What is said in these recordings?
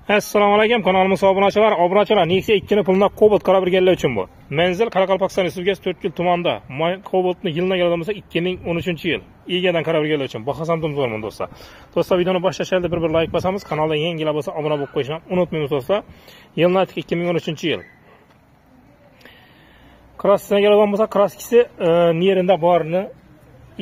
Assalomu alaykum, kanalimiz obunachilar. Nexia 2 ni pulni Cobalt qara birgalar uchun bu. Manzil Qoraqalpog'iston Respublikasi 4 tumanda. Cobaltni yilni keladigan bo'lsa 2013-yil. Egadan qara birgalar uchun. Bahasam zo'rman do'stlar. Do'stlar, videoni boshlashda bir like bosamiz, kanalga yangilar bo'lsa obuna bo'lib qo'yishni unutmaymiz do'stlar. Yilni 2013-yil. Kraskiga keladigan bo'lsa, kraskisi nerida borini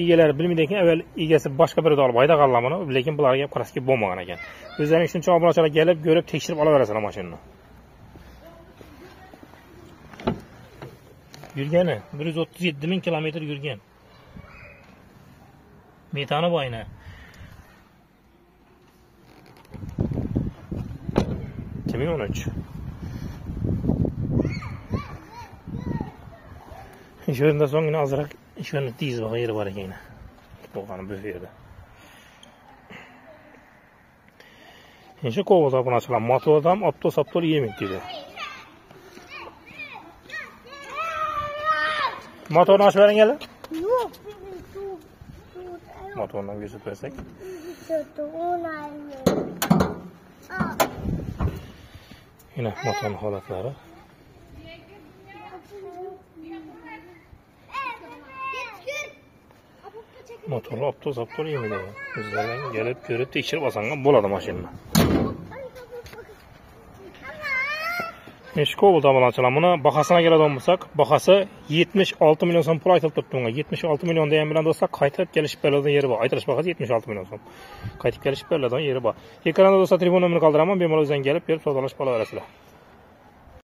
egalari bilmaydi ekan, avval egasi boshqa birida olib haydag'anlar buni, lekin bularga kraski bo'lmagan ekan. O'zlarining shuncha obunachilar kelib, ko'rib, tekshirib olaverasizlar mashinani. Yurgani 137 ming kilometr yurgan. Metani boyna. Kimin 13? Şurada so'nggina azroq ishlarni tez yeri bor ekan. Bo'lgani bu yerda. Endi Cobalt obunachilar motordan opto-saptor yemek dedi. Motorni ochib beringlar. Yo'q. Motorni o'chirib qo'ysak. Yine motorning holatlari. Motorni opto-saptor yemidi. Bizlardan kelib ko'rib tekshirib olsangiz bo'ladi mashinani. Cobalt obunachilar, buni bahasına keladigan bo'lsak, bahasi 76 million so'm pul aytilib turibdi unga. 76 million degan bilan do'stlar qaytib kelishib beriladigan yeri bor. Aytilish bahasi 76 million so'm. Qaytib kelishib beriladigan yeri bor. Ekranda do'stlar telefon nomerini qoldiraman, bemalol o'zingizdan kelib savdolashib olaverasizlar.